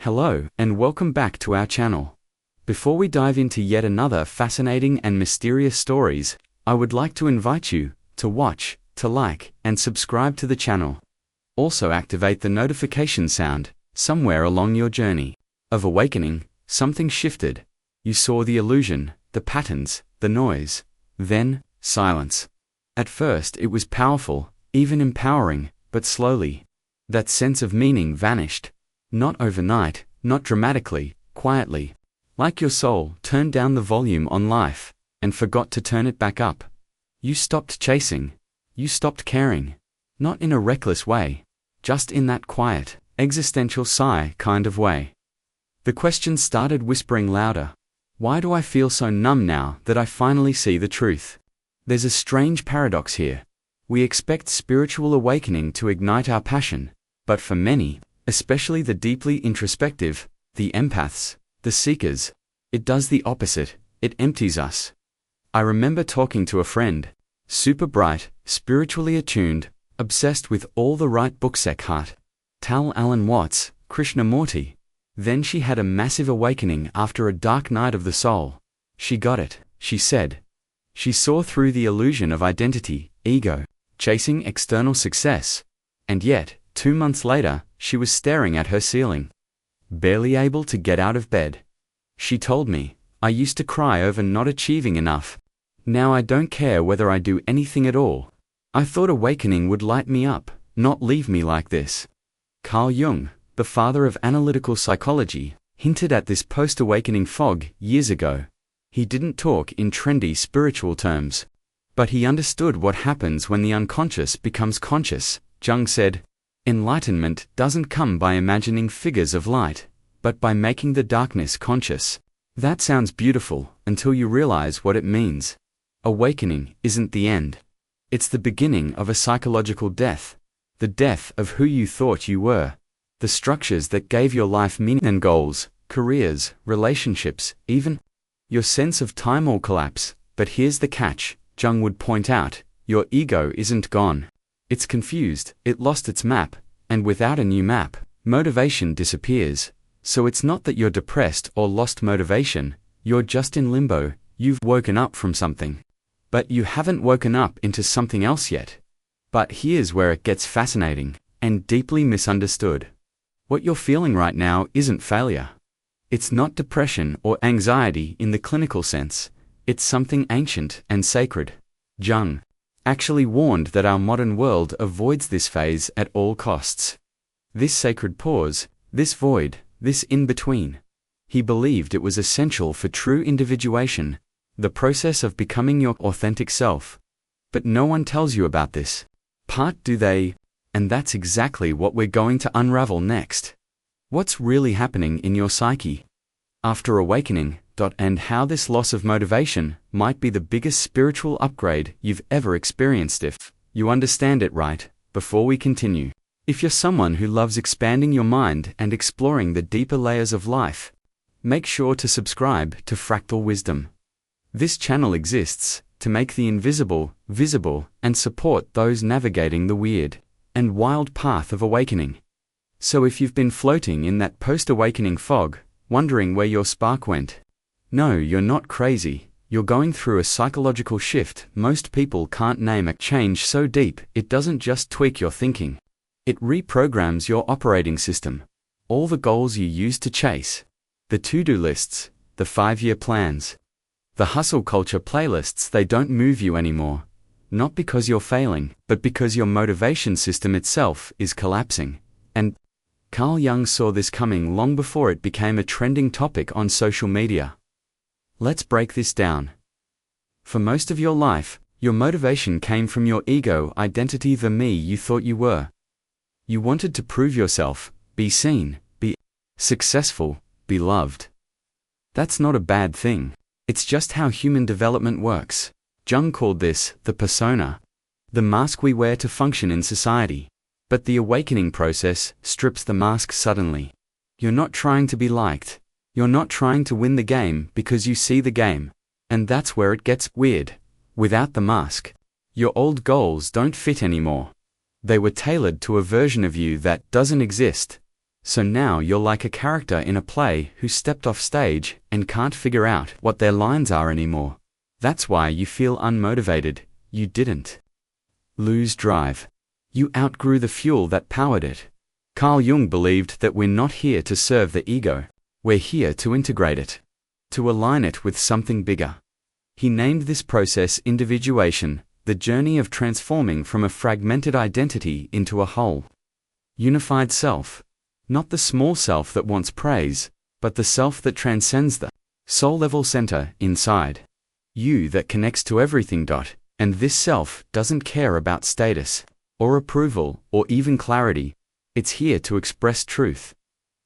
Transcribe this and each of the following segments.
Hello, and welcome back to our channel. Before we dive into yet another fascinating and mysterious stories, I would like to invite you to watch, to like, and subscribe to the channel. Also activate the notification sound. Somewhere along your journey of awakening, something shifted. You saw the illusion, the patterns, the noise, then silence. At first it was powerful, even empowering, but slowly, that sense of meaning vanished. Not overnight, not dramatically, quietly. Like your soul turned down the volume on life and forgot to turn it back up. You stopped chasing. You stopped caring. Not in a reckless way, just in that quiet, existential sigh kind of way. The questions started whispering louder. Why do I feel so numb now that I finally see the truth? There's a strange paradox here. We expect spiritual awakening to ignite our passion, but for many, especially the deeply introspective, the empaths, the seekers, it does the opposite. It empties us. I remember talking to a friend, super bright, spiritually attuned, obsessed with all the right books, Eckhart, Tal Alan Watts, Krishnamurti. Then she had a massive awakening after a dark night of the soul. She got it, she said. She saw through the illusion of identity, ego, chasing external success. And yet, 2 months later, she was staring at her ceiling, barely able to get out of bed. She told me, I used to cry over not achieving enough. Now I don't care whether I do anything at all. I thought awakening would light me up, not leave me like this. Carl Jung, the father of analytical psychology, hinted at this post-awakening fog years ago. He didn't talk in trendy spiritual terms, but he understood what happens when the unconscious becomes conscious. Jung said, enlightenment doesn't come by imagining figures of light, but by making the darkness conscious. That sounds beautiful until you realize what it means. Awakening isn't the end. It's the beginning of a psychological death. The death of who you thought you were. The structures that gave your life meaning and goals, careers, relationships, even your sense of time all collapse. But here's the catch, Jung would point out, your ego isn't gone. It's confused, it lost its map, and without a new map, motivation disappears. So it's not that you're depressed or lost motivation, you're just in limbo. You've woken up from something. But you haven't woken up into something else yet. But here's where it gets fascinating, and deeply misunderstood. What you're feeling right now isn't failure. It's not depression or anxiety in the clinical sense. It's something ancient and sacred. Jung actually warned that our modern world avoids this phase at all costs. This sacred pause, this void, this in-between. He believed it was essential for true individuation, the process of becoming your authentic self. But no one tells you about this part, do they? And that's exactly what we're going to unravel next. What's really happening in your psyche after awakening, and how this loss of motivation might be the biggest spiritual upgrade you've ever experienced if you understand it right. Before we continue, if you're someone who loves expanding your mind and exploring the deeper layers of life, make sure to subscribe to Fractal Wisdom. This channel exists to make the invisible visible and support those navigating the weird and wild path of awakening. So if you've been floating in that post-awakening fog, wondering where your spark went, no, you're not crazy. You're going through a psychological shift most people can't name. A change so deep, it doesn't just tweak your thinking. It reprograms your operating system. All the goals you used to chase, the to-do lists, the 5-year plans, the hustle culture playlists, they don't move you anymore. Not because you're failing, but because your motivation system itself is collapsing. And Carl Jung saw this coming long before it became a trending topic on social media. Let's break this down. For most of your life, your motivation came from your ego identity, the me you thought you were. You wanted to prove yourself, be seen, be successful, be loved. That's not a bad thing. It's just how human development works. Jung called this the persona, the mask we wear to function in society. But the awakening process strips the mask suddenly. You're not trying to be liked. You're not trying to win the game because you see the game. And that's where it gets weird. Without the mask, your old goals don't fit anymore. They were tailored to a version of you that doesn't exist. So now you're like a character in a play who stepped off stage and can't figure out what their lines are anymore. That's why you feel unmotivated. You didn't lose drive. You outgrew the fuel that powered it. Carl Jung believed that we're not here to serve the ego. We're here to integrate it, to align it with something bigger. He named this process individuation, the journey of transforming from a fragmented identity into a whole, unified self. Not the small self that wants praise, but the self that transcends the soul-level center inside you that connects to everything. And this self doesn't care about status, or approval, or even clarity. It's here to express truth.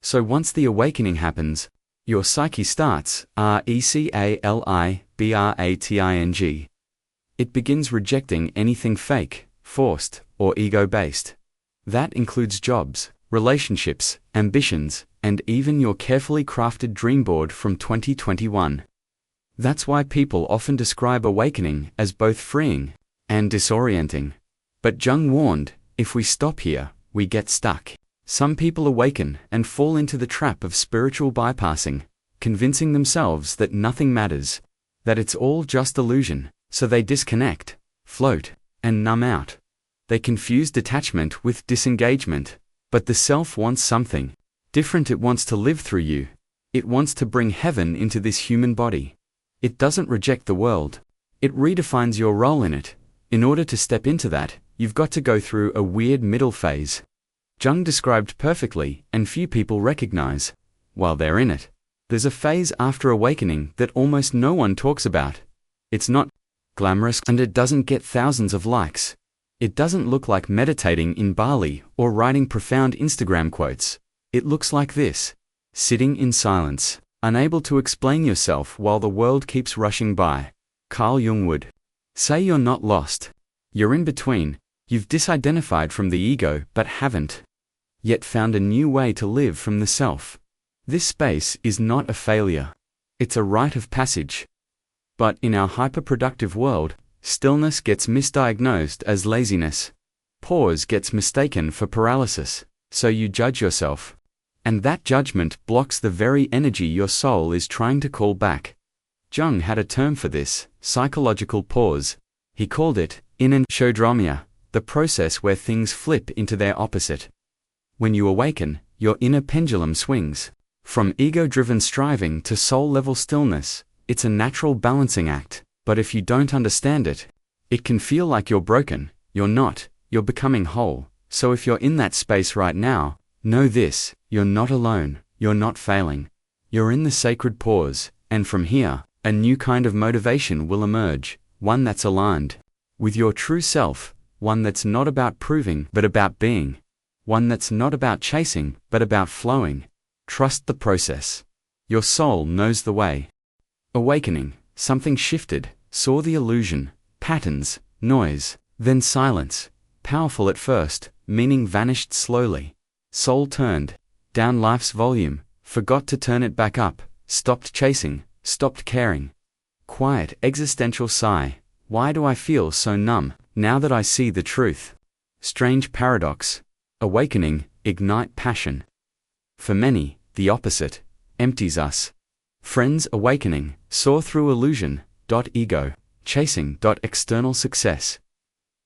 So once the awakening happens, your psyche starts recalibrating. It begins rejecting anything fake, forced, or ego-based. That includes jobs, relationships, ambitions, and even your carefully crafted dream board from 2021. That's why people often describe awakening as both freeing and disorienting. But Jung warned, if we stop here, we get stuck. Some people awaken and fall into the trap of spiritual bypassing, convincing themselves that nothing matters, that it's all just illusion, so they disconnect, float, and numb out. They confuse detachment with disengagement. But the self wants something different. It wants to live through you. It wants to bring heaven into this human body. It doesn't reject the world. It redefines your role in it. In order to step into that, you've got to go through a weird middle phase. Jung described perfectly, and few people recognize, while they're in it. There's a phase after awakening that almost no one talks about. It's not glamorous and it doesn't get thousands of likes. It doesn't look like meditating in Bali or writing profound Instagram quotes. It looks like this: sitting in silence, unable to explain yourself while the world keeps rushing by. Carl Jung would say you're not lost. You're in between. You've disidentified from the ego but haven't yet found a new way to live from the self. This space is not a failure. It's a rite of passage. But in our hyper-productive world, stillness gets misdiagnosed as laziness. Pause gets mistaken for paralysis, so you judge yourself. And that judgment blocks the very energy your soul is trying to call back. Jung had a term for this: psychological pause. He called it introspective, the process where things flip into their opposite. When you awaken, your inner pendulum swings from ego-driven striving to soul-level stillness. It's a natural balancing act. But if you don't understand it, it can feel like you're broken. You're not. You're becoming whole. So if you're in that space right now, know this: you're not alone. You're not failing. You're in the sacred pause, and from here, a new kind of motivation will emerge, one that's aligned with your true self, one that's not about proving but about being, one that's not about chasing but about flowing. Trust the process. Your soul knows the way. Awakening, something shifted. Saw the illusion, patterns, noise, then silence. Powerful at first, meaning vanished slowly. Soul turned down life's volume, forgot to turn it back up, stopped chasing, stopped caring. Quiet existential sigh. Why do I feel so numb, now that I see the truth? Strange paradox. Awakening, ignite passion. For many, the opposite, empties us. Friends awakening, saw through illusion, ego, chasing, external success.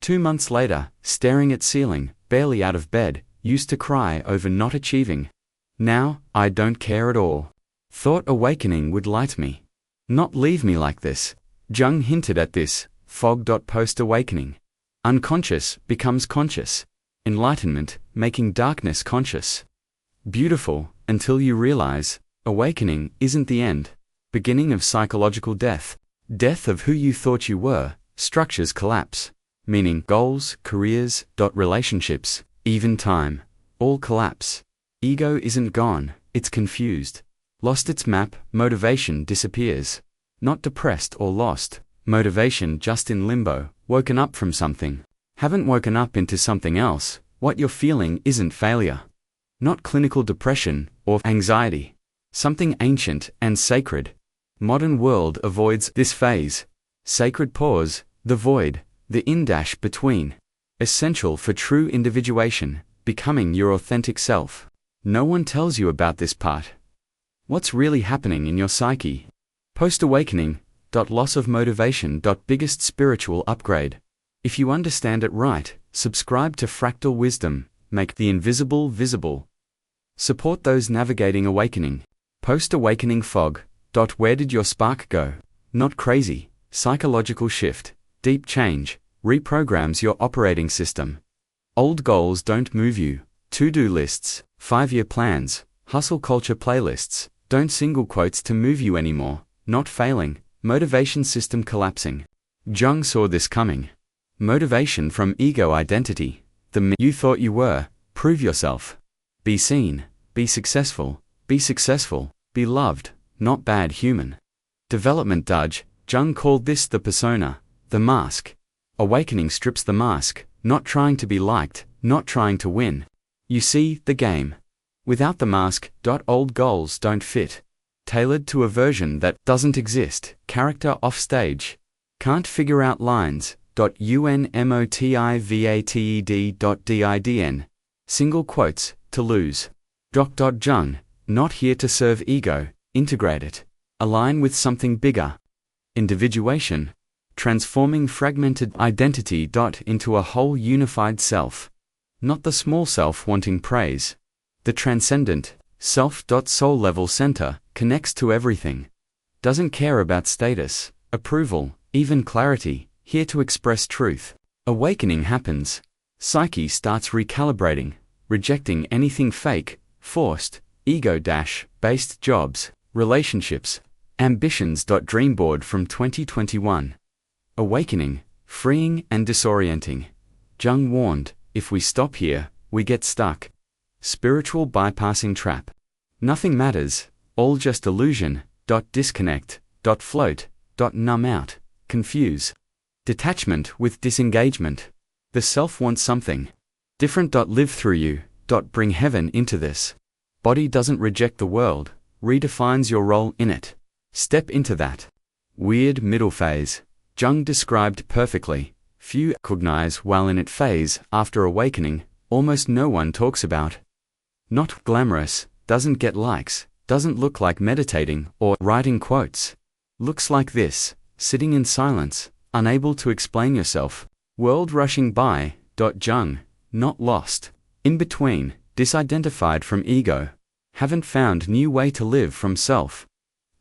2 months later, staring at ceiling, barely out of bed, used to cry over not achieving. Now, I don't care at all. Thought awakening would light me. Not leave me like this. Jung hinted at this, fog. Post-awakening. Unconscious becomes conscious. Enlightenment, making darkness conscious. Beautiful, until you realize, awakening isn't the end. Beginning of psychological death. Death of who you thought you were. Structures collapse. Meaning goals, careers, relationships, even time. All collapse. Ego isn't gone, it's confused. Lost its map, motivation disappears. Not depressed or lost. Motivation just in limbo, woken up from something. Haven't woken up into something else. What you're feeling isn't failure. Not clinical depression or anxiety. Something ancient and sacred. Modern world avoids this phase. Sacred pause, the void, the in-between. Essential for true individuation, becoming your authentic self. No one tells you about this part. What's really happening in your psyche? Post-awakening. Loss of motivation. Biggest spiritual upgrade. If you understand it right, subscribe to Fractal Wisdom, make the invisible visible. Support those navigating awakening. Post-awakening fog. Where did your spark go? Not crazy. Psychological shift. Deep change. Reprograms your operating system. Old goals don't move you. To-do lists, 5-year plans, hustle culture playlists, don't single quotes to move you anymore. Not failing. Motivation system collapsing. Jung saw this coming. Motivation from ego identity. The me you thought you were. Prove yourself. Be seen. Be successful. Be successful. Be loved. Not bad human. Development. Jung called this the persona, the mask. Awakening strips the mask, not trying to be liked, not trying to win. You see, the game. Without the mask. Old goals don't fit. Tailored to a version that doesn't exist. Character off stage. Can't figure out lines. Unmotivated.didn. Single quotes, to lose. Jung, not here to serve ego, integrate it. Align with something bigger. Individuation. Transforming fragmented identity. Into a whole unified self. Not the small self wanting praise. The transcendent self. Soul level center connects to everything. Doesn't care about status, approval, even clarity, here to express truth. Awakening happens. Psyche starts recalibrating, rejecting anything fake, forced, ego-based jobs, relationships, ambitions. Dreamboard from 2021. Awakening, freeing and disorienting. Jung warned, if we stop here, we get stuck. Spiritual bypassing trap. Nothing matters, all just illusion. Disconnect. Float. Numb out. Confuse. Detachment with disengagement. The self wants something different. Live through you. Bring heaven into this. Body doesn't reject the world, redefines your role in it. Step into that. Weird middle phase. Jung described perfectly. Few recognize while in it phase. After awakening, almost no one talks about. Not glamorous, doesn't get likes, doesn't look like meditating or writing quotes. Looks like this, sitting in silence, unable to explain yourself. World rushing by. Jung, not lost. In between, disidentified from ego. Haven't found new way to live from self.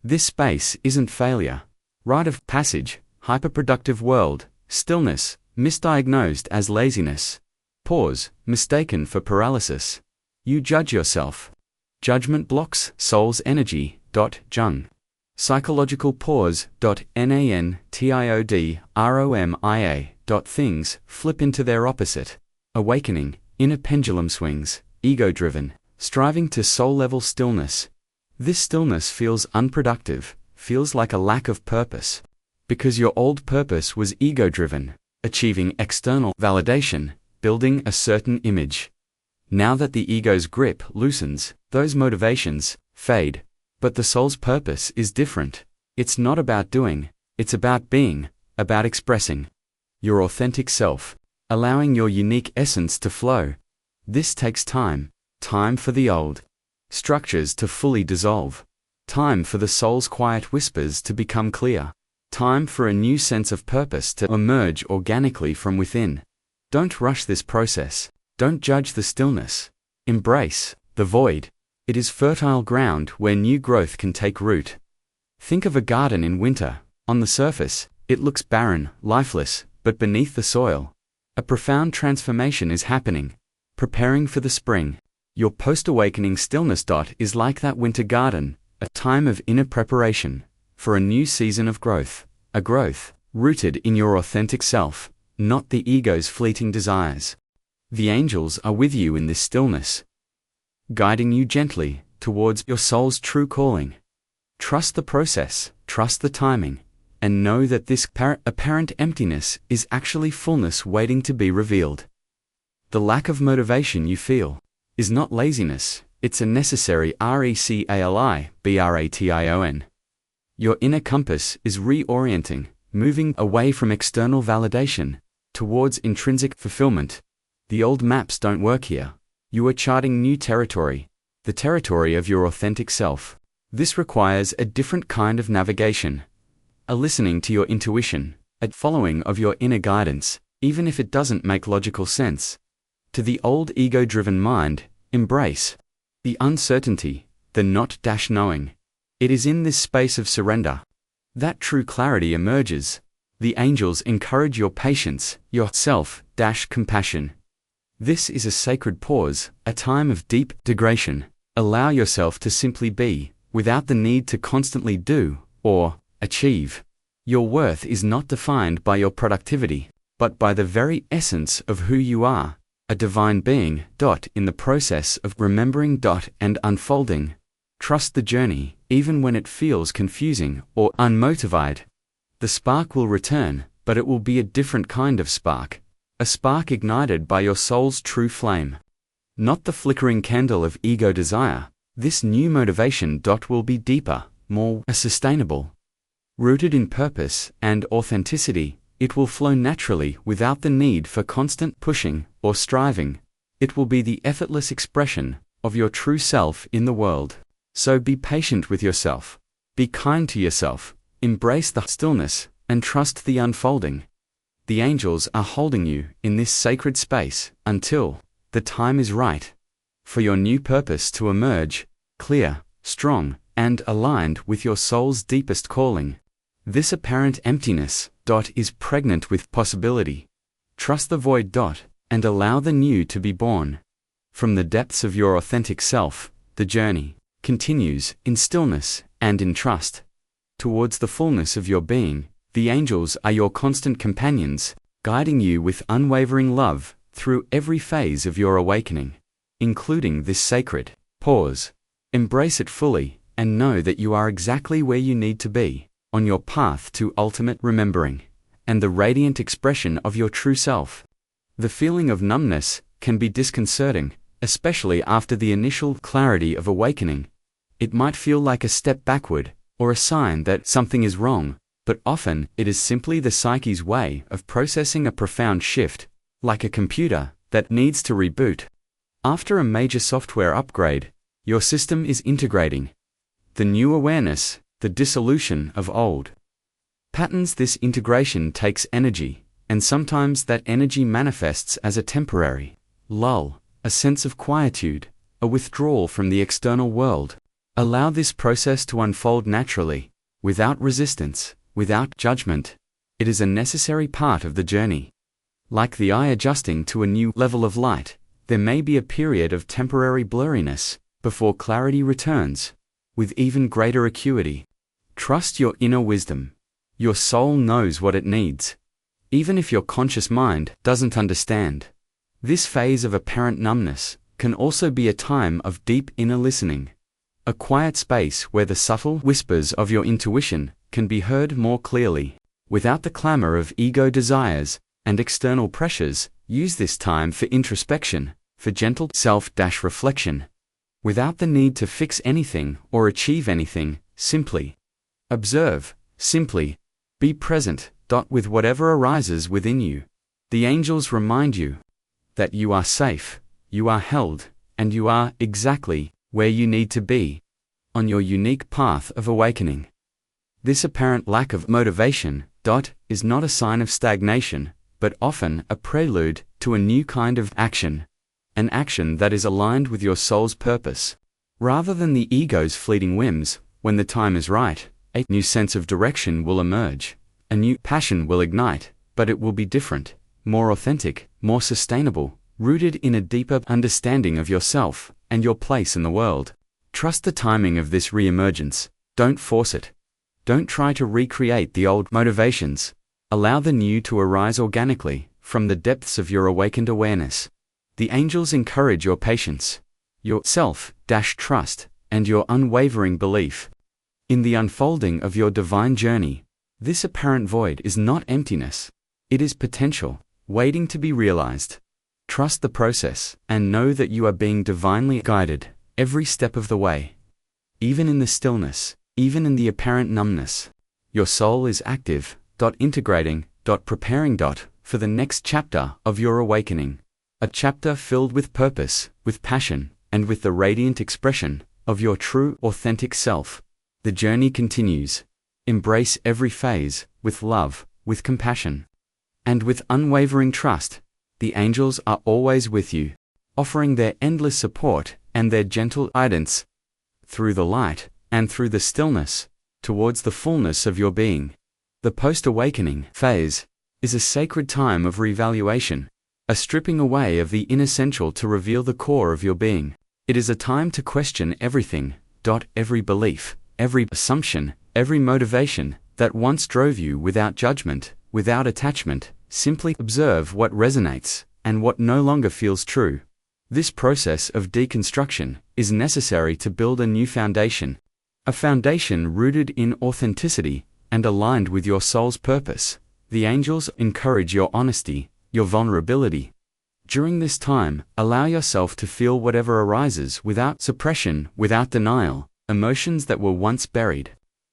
This space isn't failure. Rite of passage. Hyperproductive world. Stillness, misdiagnosed as laziness. Pause, mistaken for paralysis. You judge yourself. Judgment blocks soul's energy. Jung. Psychological pause. Nantiodromia. Things flip into their opposite. Awakening, inner pendulum swings, ego-driven, striving to soul-level stillness. This stillness feels unproductive, feels like a lack of purpose. Because your old purpose was ego-driven, achieving external validation, building a certain image. Now that the ego's grip loosens, those motivations fade. But the soul's purpose is different. It's not about doing, it's about being, about expressing your authentic self, allowing your unique essence to flow. This takes time, time for the old structures to fully dissolve, time for the soul's quiet whispers to become clear, time for a new sense of purpose to emerge organically from within. Don't rush this process. Don't judge the stillness. Embrace the void. It is fertile ground where new growth can take root. Think of a garden in winter. On the surface, it looks barren, lifeless, but beneath the soil, a profound transformation is happening, preparing for the spring. Your post-awakening stillness. Is like that winter garden, a time of inner preparation for a new season of growth, a growth rooted in your authentic self, not the ego's fleeting desires. The angels are with you in this stillness, guiding you gently towards your soul's true calling. Trust the process, trust the timing, and know that this apparent emptiness is actually fullness waiting to be revealed. The lack of motivation you feel is not laziness, it's a necessary recalibration. Your inner compass is reorienting, moving away from external validation towards intrinsic fulfillment. The old maps don't work here. You are charting new territory. the territory of your authentic self. This requires a different kind of navigation, a listening to your intuition, a following of your inner guidance, even if it doesn't make logical sense. To the old ego-driven mind, embrace the uncertainty, the not-knowing. It is in this space of surrender that true clarity emerges. The angels encourage your patience, your self-compassion. This is a sacred pause, a time of deep integration. Allow yourself to simply be, without the need to constantly do or achieve. Your worth is not defined by your productivity, but by the very essence of who you are, a divine being. In the process of remembering and unfolding, trust the journey, even when it feels confusing or unmotivated. The spark will return, but it will be a different kind of spark, a spark ignited by your soul's true flame. Not the flickering candle of ego desire. This new motivation will be deeper, more sustainable. Rooted in purpose and authenticity, it will flow naturally without the need for constant pushing or striving. It will be the effortless expression of your true self in the world. So be patient with yourself. Be kind to yourself. Embrace the stillness and trust the unfolding. The angels are holding you in this sacred space until the time is right for your new purpose to emerge, clear, strong, and aligned with your soul's deepest calling. This apparent emptiness is pregnant with possibility. Trust the void and allow the new to be born. From the depths of your authentic self, the journey continues in stillness and in trust. Towards the fullness of your being, the angels are your constant companions, guiding you with unwavering love through every phase of your awakening, including this sacred pause. Embrace it fully, and know that you are exactly where you need to be, on your path to ultimate remembering, and the radiant expression of your true self. The feeling of numbness can be disconcerting, especially after the initial clarity of awakening. It might feel like a step backward, or a sign that something is wrong, but often it is simply the psyche's way of processing a profound shift, like a computer that needs to reboot. After a major software upgrade, your system is integrating the new awareness, the dissolution of old patterns. This integration takes energy, and sometimes that energy manifests as a temporary lull, a sense of quietude, a withdrawal from the external world. Allow this process to unfold naturally, without resistance, without judgment. It is a necessary part of the journey. Like the eye adjusting to a new level of light, there may be a period of temporary blurriness before clarity returns, with even greater acuity. Trust your inner wisdom. Your soul knows what it needs, even if your conscious mind doesn't understand. This phase of apparent numbness can also be a time of deep inner listening, a quiet space where the subtle whispers of your intuition can be heard more clearly. Without the clamor of ego desires and external pressures, use this time for introspection, for gentle self-reflection. Without the need to fix anything or achieve anything, simply observe, simply be present, with whatever arises within you. The angels remind you that you are safe, you are held, and you are exactly where you need to be, on your unique path of awakening. This apparent lack of motivation, is not a sign of stagnation, but often a prelude to a new kind of action, an action that is aligned with your soul's purpose. Rather than the ego's fleeting whims, when the time is right, a new sense of direction will emerge, a new passion will ignite, but it will be different, more authentic, more sustainable, rooted in a deeper understanding of yourself and your place in the world. Trust the timing of this re-emergence. Don't force it. Don't try to recreate the old motivations. Allow the new to arise organically from the depths of your awakened awareness. The angels encourage your patience, your self-trust, and your unwavering belief in the unfolding of your divine journey. This apparent void is not emptiness. It is potential, waiting to be realized. Trust the process, and know that you are being divinely guided every step of the way. Even in the stillness, even in the apparent numbness, your soul is active, integrating, preparing, for the next chapter of your awakening. A chapter filled with purpose, with passion, and with the radiant expression of your true, authentic self. The journey continues. Embrace every phase with love, with compassion, and with unwavering trust. The angels are always with you, offering their endless support and their gentle guidance through the light and through the stillness towards the fullness of your being. The post-awakening phase is a sacred time of reevaluation, a stripping away of the inessential to reveal the core of your being. It is a time to question everything, every belief, every assumption, every motivation that once drove you without judgment, without attachment. Simply observe what resonates and what no longer feels true. This process of deconstruction is necessary to build a new foundation, a foundation rooted in authenticity and aligned with your soul's purpose. The angels encourage your honesty, your vulnerability. During this time, allow yourself to feel whatever arises without suppression, without denial. Emotions that were once buried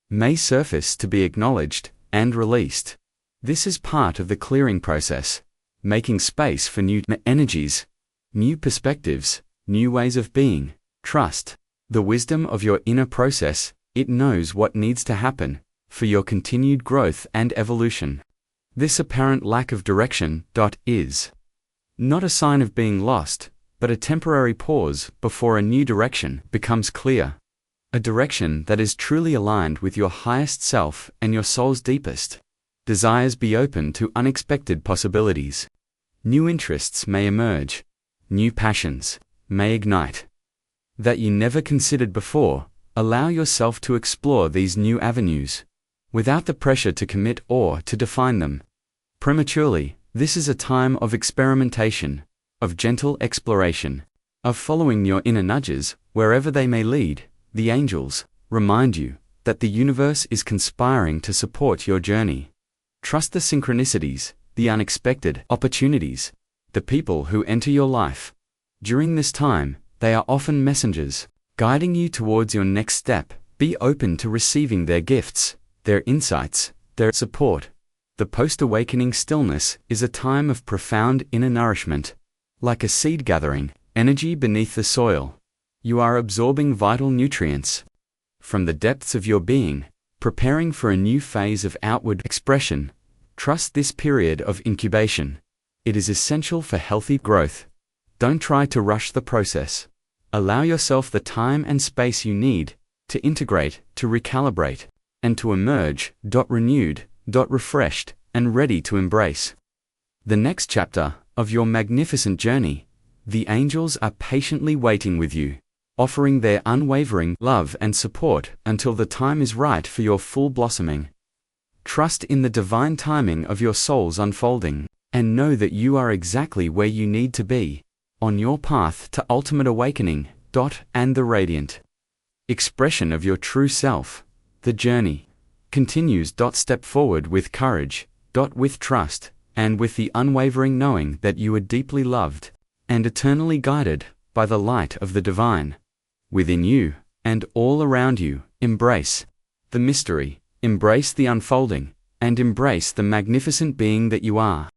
may surface to be acknowledged and released. This is part of the clearing process, making space for new energies, new perspectives, new ways of being. Trust the wisdom of your inner process. It knows what needs to happen for your continued growth and evolution. This apparent lack of direction is not a sign of being lost, but a temporary pause before a new direction becomes clear. A direction that is truly aligned with your highest self and your soul's deepest desires. Be open to unexpected possibilities. New interests may emerge, new passions may ignite that you never considered before. Allow yourself to explore these new avenues without the pressure to commit or to define them prematurely. This is a time of experimentation, of gentle exploration, of following your inner nudges wherever they may lead. The angels remind you that the universe is conspiring to support your journey. Trust the synchronicities, the unexpected opportunities, the people who enter your life. During this time, they are often messengers, guiding you towards your next step. Be open to receiving their gifts, their insights, their support. The post-awakening stillness is a time of profound inner nourishment. Like a seed gathering energy beneath the soil, you are absorbing vital nutrients from the depths of your being, preparing for a new phase of outward expression. Trust this period of incubation. It is essential for healthy growth. Don't try to rush the process. Allow yourself the time and space you need to integrate, to recalibrate, and to emerge renewed, refreshed, and ready to embrace the next chapter of your magnificent journey. The angels are patiently waiting with you, offering their unwavering love and support until the time is right for your full blossoming. Trust in the divine timing of your soul's unfolding, and know that you are exactly where you need to be, on your path to ultimate awakening, and the radiant expression of your true self. The journey continues. Step forward with courage, with trust, and with the unwavering knowing that you are deeply loved and eternally guided by the light of the divine within you and all around you. Embrace the mystery, embrace the unfolding, and embrace the magnificent being that you are.